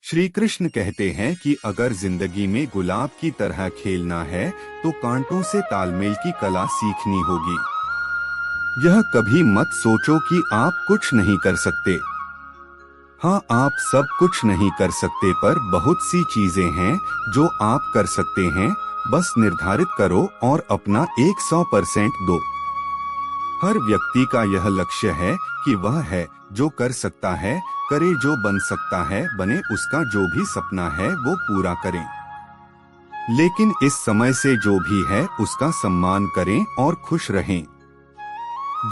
श्री कृष्ण कहते हैं कि अगर जिंदगी में गुलाब की तरह खेलना है तो कांटों से तालमेल की कला सीखनी होगी। यह कभी मत सोचो कि आप कुछ नहीं कर सकते। हाँ, आप सब कुछ नहीं कर सकते, पर बहुत सी चीजें हैं जो आप कर सकते हैं। बस निर्धारित करो और अपना 100% दो। हर व्यक्ति का यह लक्ष्य है कि वह है जो कर सकता है करे, जो बन सकता है बने, उसका जो भी सपना है वो पूरा करें। लेकिन इस समय से जो भी है उसका सम्मान करें और खुश रहें।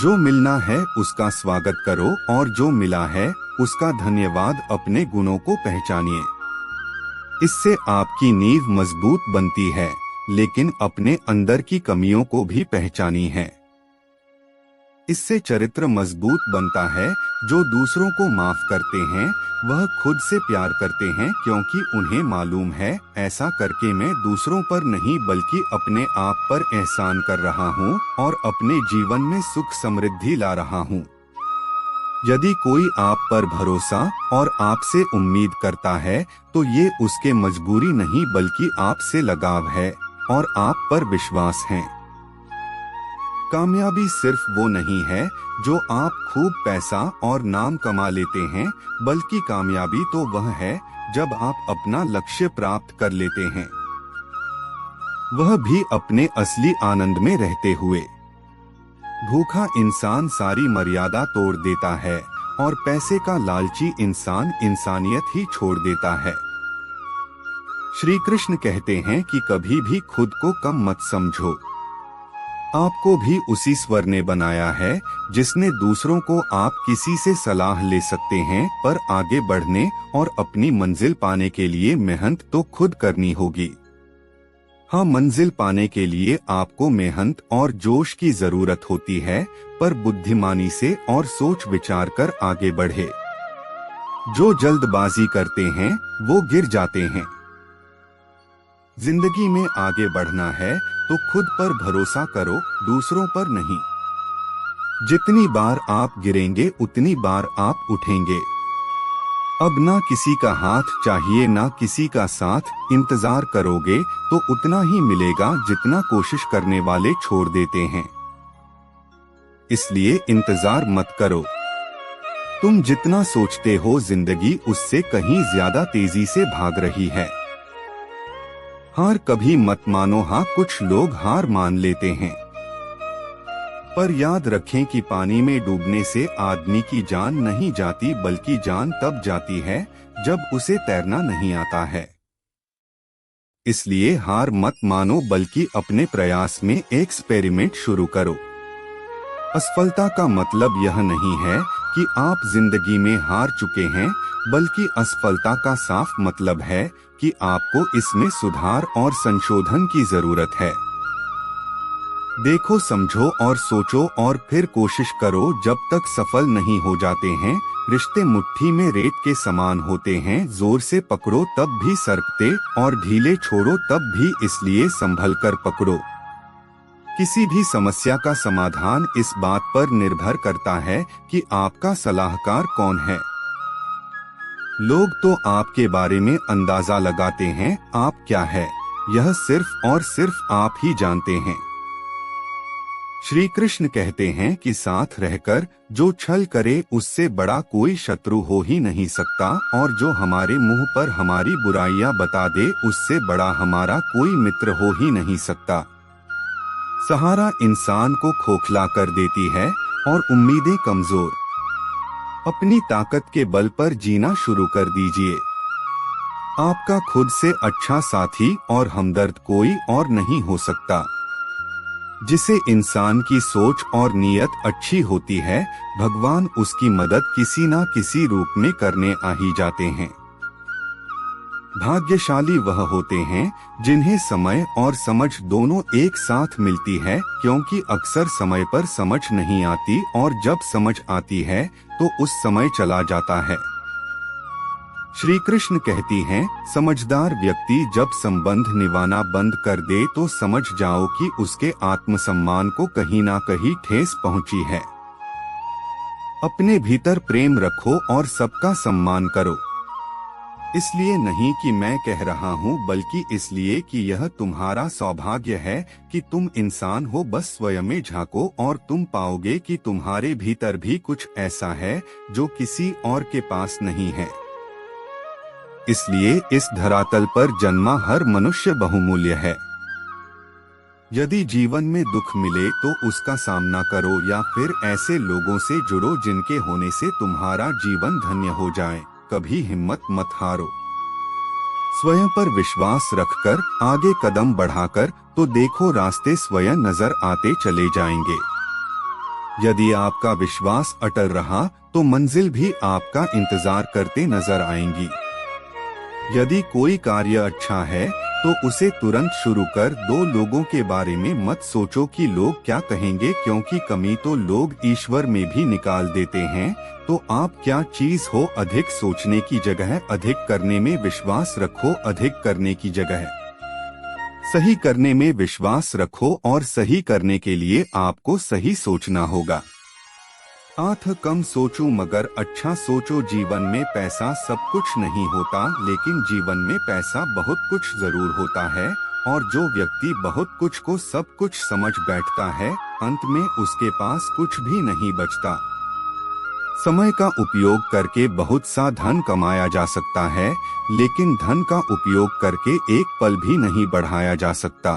जो मिलना है उसका स्वागत करो और जो मिला है उसका धन्यवाद। अपने गुणों को पहचानिए, इससे आपकी नींव मजबूत बनती है। लेकिन अपने अंदर की कमियों को भी पहचानी है, इससे चरित्र मजबूत बनता है। जो दूसरों को माफ करते हैं वह खुद से प्यार करते हैं, क्योंकि उन्हें मालूम है ऐसा करके मैं दूसरों पर नहीं बल्कि अपने आप पर एहसान कर रहा हूँ और अपने जीवन में सुख समृद्धि ला रहा हूँ। यदि कोई आप पर भरोसा और आपसे उम्मीद करता है तो ये उसके मजबूरी नहीं बल्कि आपसे लगाव है और आप पर विश्वास है। कामयाबी सिर्फ वो नहीं है जो आप खूब पैसा और नाम कमा लेते हैं, बल्कि कामयाबी तो वह है जब आप अपना लक्ष्य प्राप्त कर लेते हैं, वह भी अपने असली आनंद में रहते हुए। भूखा इंसान सारी मर्यादा तोड़ देता है और पैसे का लालची इंसान इंसानियत ही छोड़ देता है। श्री कृष्ण कहते हैं कि कभी भी खुद को कम मत समझो। आपको भी उसी स्वर ने बनाया है जिसने दूसरों को आप किसी से सलाह ले सकते हैं, पर आगे बढ़ने और अपनी मंजिल पाने के लिए मेहनत तो खुद करनी होगी। हाँ, मंजिल पाने के लिए आपको मेहनत और जोश की जरूरत होती है, पर बुद्धिमानी से और सोच विचार कर आगे बढ़े। जो जल्दबाजी करते हैं वो गिर जाते हैं। जिंदगी में आगे बढ़ना है तो खुद पर भरोसा करो, दूसरों पर नहीं। जितनी बार आप गिरेंगे उतनी बार आप उठेंगे। अब ना किसी का हाथ चाहिए ना किसी का साथ। इंतजार करोगे तो उतना ही मिलेगा जितना कोशिश करने वाले छोड़ देते हैं। इसलिए इंतजार मत करो। तुम जितना सोचते हो जिंदगी उससे कहीं ज्यादा तेजी से भाग रही है। हार कभी मत मानो। हाँ, कुछ लोग हार मान लेते हैं, पर याद रखें कि पानी में डूबने से आदमी की जान नहीं जाती, बल्कि जान तब जाती है जब उसे तैरना नहीं आता है। इसलिए हार मत मानो बल्कि अपने प्रयास में एक्सपेरिमेंट शुरू करो। असफलता का मतलब यह नहीं है कि आप जिंदगी में हार चुके हैं, बल्कि असफलता का साफ मतलब है कि आपको इसमें सुधार और संशोधन की जरूरत है। देखो, समझो और सोचो और फिर कोशिश करो। जब तक सफल नहीं हो जाते हैं, रिश्ते मुट्ठी में रेत के समान होते हैं। जोर से पकड़ो तब भी सरकते और ढीले छोड़ो तब भी, इसलिए संभल कर पकड़ो। किसी भी समस्या का समाधान इस बात पर निर्भर करता है कि आपका सलाहकार कौन है। लोग तो आपके बारे में अंदाजा लगाते हैं, आप क्या है यह सिर्फ और सिर्फ आप ही जानते हैं। श्री कृष्ण कहते हैं कि साथ रहकर जो छल करे उससे बड़ा कोई शत्रु हो ही नहीं सकता, और जो हमारे मुंह पर हमारी बुराइयां बता दे उससे बड़ा हमारा कोई मित्र हो ही नहीं सकता। सहारा इंसान को खोखला कर देती है और उम्मीदें कमजोर। अपनी ताकत के बल पर जीना शुरू कर दीजिए। आपका खुद से अच्छा साथी और हमदर्द कोई और नहीं हो सकता। जिसे इंसान की सोच और नीयत अच्छी होती है, भगवान उसकी मदद किसी ना किसी रूप में करने आ ही जाते हैं। भाग्यशाली वह होते हैं जिन्हें समय और समझ दोनों एक साथ मिलती है, क्योंकि अक्सर समय पर समझ नहीं आती और जब समझ आती है तो उस समय चला जाता है। श्री कृष्ण कहती हैं, समझदार व्यक्ति जब संबंध निभाना बंद कर दे तो समझ जाओ कि उसके आत्मसम्मान को कहीं ना कहीं ठेस पहुंची है। अपने भीतर प्रेम रखो और सबका सम्मान करो। इसलिए नहीं कि मैं कह रहा हूँ, बल्कि इसलिए कि यह तुम्हारा सौभाग्य है कि तुम इंसान हो। बस स्वयं में झांको और तुम पाओगे कि तुम्हारे भीतर भी कुछ ऐसा है जो किसी और के पास नहीं है। इसलिए इस धरातल पर जन्मा हर मनुष्य बहुमूल्य है। यदि जीवन में दुख मिले तो उसका सामना करो, या फिर ऐसे लोगों से जुड़ो जिनके होने से तुम्हारा जीवन धन्य हो जाए। कभी हिम्मत मत हारो। स्वयं पर विश्वास रखकर आगे कदम बढ़ाकर तो देखो रास्ते स्वयं नजर आते चले जाएंगे। यदि आपका विश्वास अटल रहा तो मंजिल भी आपका इंतजार करते नजर आएंगी। यदि कोई कार्य अच्छा है तो उसे तुरंत शुरू कर दो। लोगों के बारे में मत सोचो कि लोग क्या कहेंगे, क्योंकि कमी तो लोग ईश्वर में भी निकाल देते हैं। तो आप क्या चीज हो? अधिक सोचने की जगह अधिक करने में विश्वास रखो। अधिक करने की जगह सही करने में विश्वास रखो, और सही करने के लिए आपको सही सोचना होगा। आठ कम सोचो मगर अच्छा सोचो। जीवन में पैसा सब कुछ नहीं होता, लेकिन जीवन में पैसा बहुत कुछ जरूर होता है। और जो व्यक्ति बहुत कुछ को सब कुछ समझ बैठता है, अंत में उसके पास कुछ भी नहीं बचता। समय का उपयोग करके बहुत सा धन कमाया जा सकता है, लेकिन धन का उपयोग करके एक पल भी नहीं बढ़ाया जा सकता।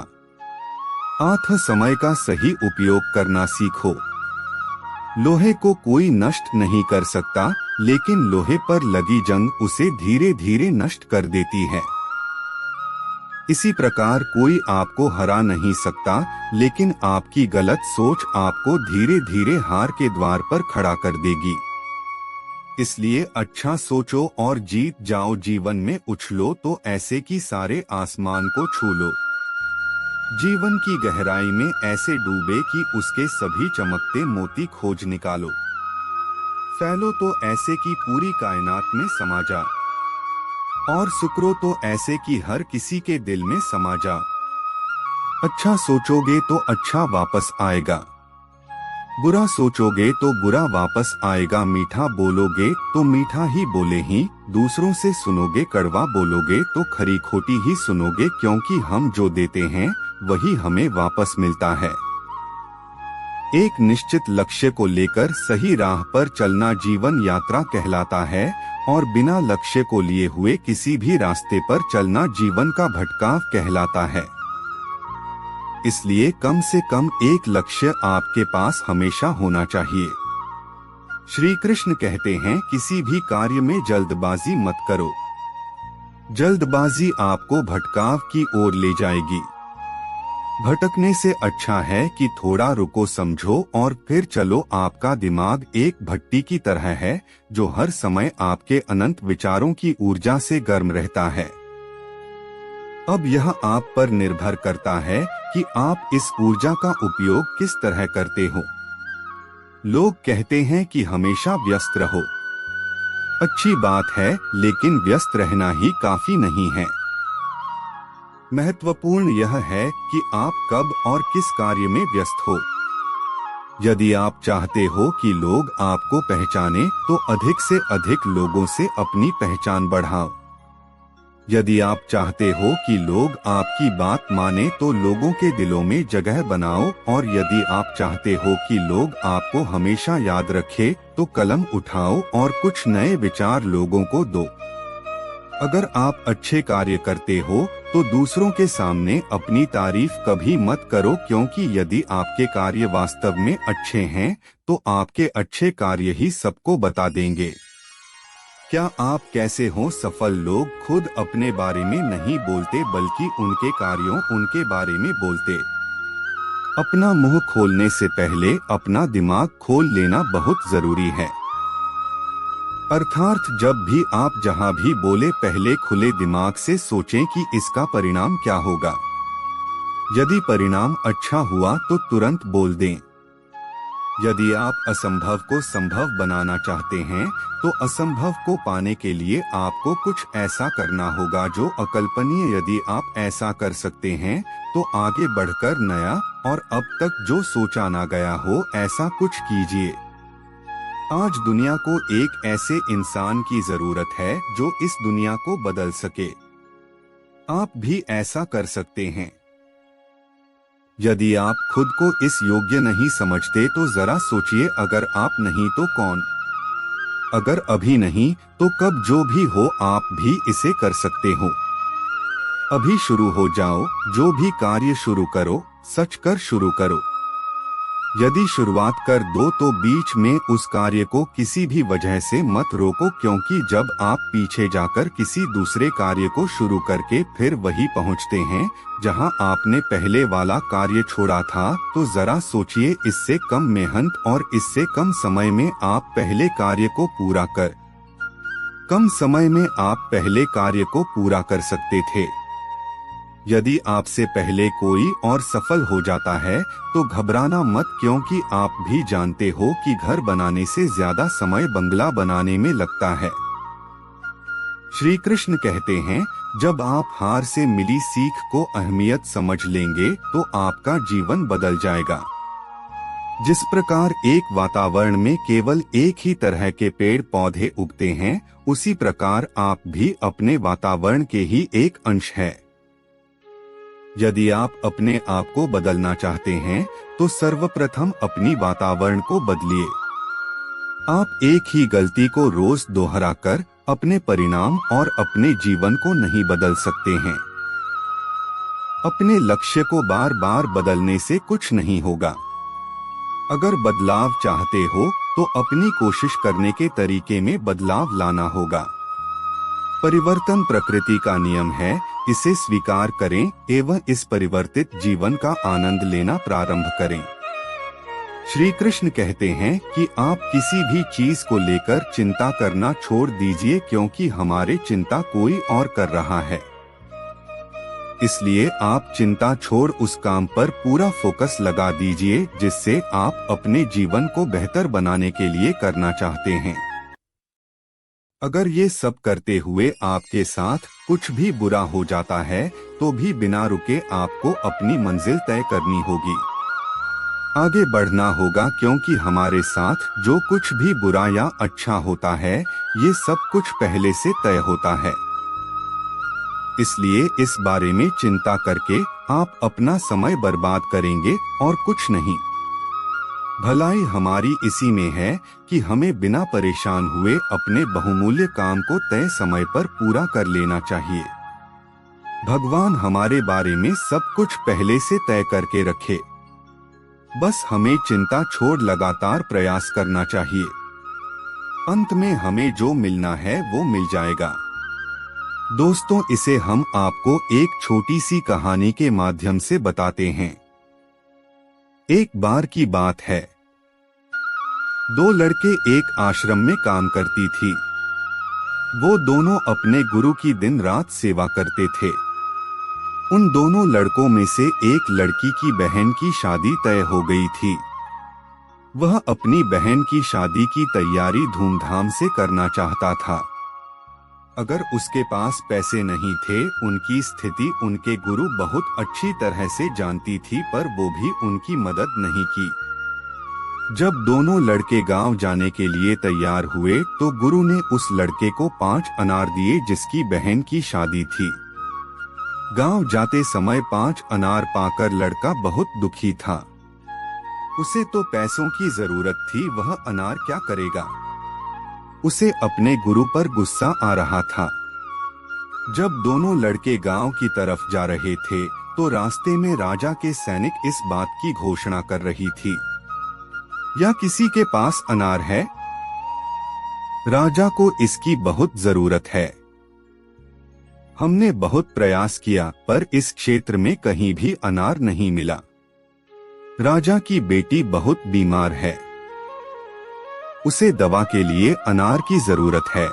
आठ समय का सही उपयोग करना सीखो। लोहे को कोई नष्ट नहीं कर सकता, लेकिन लोहे पर लगी जंग उसे धीरे धीरे नष्ट कर देती है। इसी प्रकार कोई आपको हरा नहीं सकता, लेकिन आपकी गलत सोच आपको धीरे धीरे हार के द्वार पर खड़ा कर देगी। इसलिए अच्छा सोचो और जीत जाओ। जीवन में उछलो तो ऐसे कि सारे आसमान को छू लो। जीवन की गहराई में ऐसे डूबे कि उसके सभी चमकते मोती खोज निकालो। फैलो तो ऐसे कि पूरी कायनात में समा जा, और सुकरो तो ऐसे कि हर किसी के दिल में समा जा। अच्छा सोचोगे तो अच्छा वापस आएगा, बुरा सोचोगे तो बुरा वापस आएगा। मीठा बोलोगे तो मीठा ही बोले ही, दूसरों से सुनोगे कड़वा बोलोगे तो खरी खोटी ही सुनोगे, क्योंकि हम जो देते हैं वही हमें वापस मिलता है। एक निश्चित लक्ष्य को लेकर सही राह पर चलना जीवन यात्रा कहलाता है, और बिना लक्ष्य को लिए हुए किसी भी रास्ते पर चलना जीवन का भटकाव कहलाता है। इसलिए कम से कम एक लक्ष्य आपके पास हमेशा होना चाहिए। श्री कृष्ण कहते हैं, किसी भी कार्य में जल्दबाजी मत करो। जल्दबाजी आपको भटकाव की ओर ले जाएगी। भटकने से अच्छा है कि थोड़ा रुको, समझो और फिर चलो। आपका दिमाग एक भट्टी की तरह है जो हर समय आपके अनंत विचारों की ऊर्जा से गर्म रहता है। अब यह आप पर निर्भर करता है कि आप इस ऊर्जा का उपयोग किस तरह करते हो। लोग कहते हैं कि हमेशा व्यस्त रहो। अच्छी बात है, लेकिन व्यस्त रहना ही काफी नहीं है। महत्वपूर्ण यह है कि आप कब और किस कार्य में व्यस्त हो। यदि आप चाहते हो कि लोग आपको पहचाने तो अधिक से अधिक लोगों से अपनी पहचान बढ़ाओ। यदि आप चाहते हो कि लोग आपकी बात माने तो लोगों के दिलों में जगह बनाओ, और यदि आप चाहते हो कि लोग आपको हमेशा याद रखें तो कलम उठाओ और कुछ नए विचार लोगों को दो। अगर आप अच्छे कार्य करते हो तो दूसरों के सामने अपनी तारीफ कभी मत करो, क्योंकि यदि आपके कार्य वास्तव में अच्छे हैं तो आपके अच्छे कार्य ही सबको बता देंगे। क्या आप कैसे हो? सफल लोग खुद अपने बारे में नहीं बोलते, बल्कि उनके कार्यों उनके बारे में बोलते। अपना मुंह खोलने से पहले अपना दिमाग खोल लेना बहुत जरूरी है। अर्थात जब भी आप जहां भी बोले, पहले खुले दिमाग से सोचें कि इसका परिणाम क्या होगा। यदि परिणाम अच्छा हुआ तो तुरंत बोल दें। यदि आप असंभव को संभव बनाना चाहते हैं तो असंभव को पाने के लिए आपको कुछ ऐसा करना होगा जो अकल्पनीय। यदि आप ऐसा कर सकते हैं तो आगे बढ़कर नया और अब तक जो सोचा ना गया हो ऐसा कुछ कीजिए। आज दुनिया को एक ऐसे इंसान की जरूरत है जो इस दुनिया को बदल सके। आप भी ऐसा कर सकते हैं। यदि आप खुद को इस योग्य नहीं समझते तो जरा सोचिए, अगर आप नहीं तो कौन? अगर अभी नहीं तो कब? जो भी हो आप भी इसे कर सकते हो। अभी शुरू हो जाओ, जो भी कार्य शुरू करो सच कर शुरू करो। यदि शुरुआत कर दो तो बीच में उस कार्य को किसी भी वजह से मत रोको, क्योंकि जब आप पीछे जाकर किसी दूसरे कार्य को शुरू करके फिर वही पहुंचते हैं जहां आपने पहले वाला कार्य छोड़ा था, तो जरा सोचिए, इससे कम मेहनत और इससे कम समय में आप पहले कार्य को पूरा कर सकते थे। यदि आपसे पहले कोई और सफल हो जाता है तो घबराना मत, क्योंकि आप भी जानते हो कि घर बनाने से ज्यादा समय बंगला बनाने में लगता है। श्री कृष्ण कहते हैं, जब आप हार से मिली सीख को अहमियत समझ लेंगे तो आपका जीवन बदल जाएगा। जिस प्रकार एक वातावरण में केवल एक ही तरह के पेड़ पौधे उगते हैं, उसी प्रकार आप भी अपने वातावरण के ही एक अंश है। यदि आप अपने आप को बदलना चाहते हैं तो सर्वप्रथम अपनी वातावरण को बदलिए। आप एक ही गलती को रोज दोहराकर अपने परिणाम और अपने जीवन को नहीं बदल सकते हैं। अपने लक्ष्य को बार बार बदलने से कुछ नहीं होगा। अगर बदलाव चाहते हो तो अपनी कोशिश करने के तरीके में बदलाव लाना होगा। परिवर्तन प्रकृति का नियम है, इसे स्वीकार करें एवं इस परिवर्तित जीवन का आनंद लेना प्रारंभ करें। श्री कृष्ण कहते हैं कि आप किसी भी चीज को लेकर चिंता करना छोड़ दीजिए, क्योंकि हमारे चिंता कोई और कर रहा है। इसलिए आप चिंता छोड़ उस काम पर पूरा फोकस लगा दीजिए जिससे आप अपने जीवन को बेहतर बनाने के लिए करना चाहते हैं। अगर ये सब करते हुए आपके साथ कुछ भी बुरा हो जाता है तो भी बिना रुके आपको अपनी मंजिल तय करनी होगी। आगे बढ़ना होगा, क्योंकि हमारे साथ जो कुछ भी बुरा या अच्छा होता है ये सब कुछ पहले से तय होता है। इसलिए इस बारे में चिंता करके आप अपना समय बर्बाद करेंगे और कुछ नहीं। भलाई हमारी इसी में है कि हमें बिना परेशान हुए अपने बहुमूल्य काम को तय समय पर पूरा कर लेना चाहिए। भगवान हमारे बारे में सब कुछ पहले से तय करके रखे, बस हमें चिंता छोड़ लगातार प्रयास करना चाहिए। अंत में हमें जो मिलना है वो मिल जाएगा। दोस्तों, इसे हम आपको एक छोटी सी कहानी के माध्यम से बताते हैं। एक बार की बात है, दो लड़के एक आश्रम में काम करती थी। वो दोनों अपने गुरु की दिन रात सेवा करते थे। उन दोनों लड़कों में से एक लड़की की बहन की शादी तय हो गई थी। वह अपनी बहन की शादी की तैयारी धूमधाम से करना चाहता था। अगर उसके पास पैसे नहीं थे, उनकी स्थिति उनके गुरु बहुत अच्छी तरह से जानती थी, पर वो भी उनकी मदद नहीं की। जब दोनों लड़के गांव जाने के लिए तैयार हुए तो गुरु ने उस लड़के को 5 अनार दिए जिसकी बहन की शादी थी। गांव जाते समय 5 अनार पाकर लड़का बहुत दुखी था। उसे तो पैसों की जरूरत थी, वह अनार क्या करेगा? उसे अपने गुरु पर गुस्सा आ रहा था। जब दोनों लड़के गांव की तरफ जा रहे थे तो रास्ते में राजा के सैनिक इस बात की घोषणा कर रही थी, या किसी के पास अनार है? राजा को इसकी बहुत जरूरत है। हमने बहुत प्रयास किया पर इस क्षेत्र में कहीं भी अनार नहीं मिला। राजा की बेटी बहुत बीमार है, उसे दवा के लिए अनार की जरूरत है।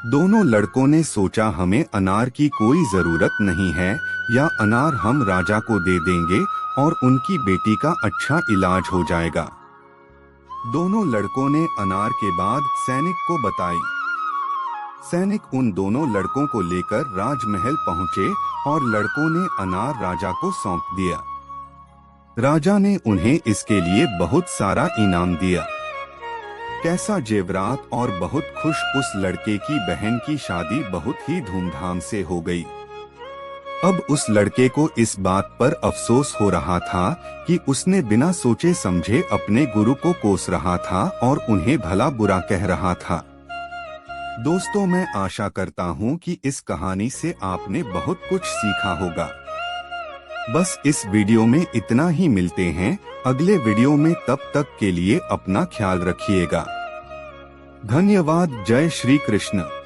दोनों लड़कों ने सोचा, हमें अनार की कोई जरूरत नहीं है, या अनार हम राजा को दे देंगे और उनकी बेटी का अच्छा इलाज हो जाएगा। दोनों लड़कों ने अनार के बाद सैनिक को बताई। सैनिक उन दोनों लड़कों को लेकर राजमहल पहुंचे और लड़कों ने अनार राजा को सौंप दिया। राजा ने उन्हें इसके लिए बहुत सारा इनाम दिया। कैसा जेवरात और बहुत खुश। उस लड़के की बहन की शादी बहुत ही धूमधाम से हो गई। अब उस लड़के को इस बात पर अफसोस हो रहा था कि उसने बिना सोचे समझे अपने गुरु को कोस रहा था और उन्हें भला बुरा कह रहा था। दोस्तों, मैं आशा करता हूँ कि इस कहानी से आपने बहुत कुछ सीखा होगा। बस इस वीडियो में इतना ही। मिलते हैं अगले वीडियो में, तब तक के लिए अपना ख्याल रखिएगा। धन्यवाद। जय श्री कृष्ण।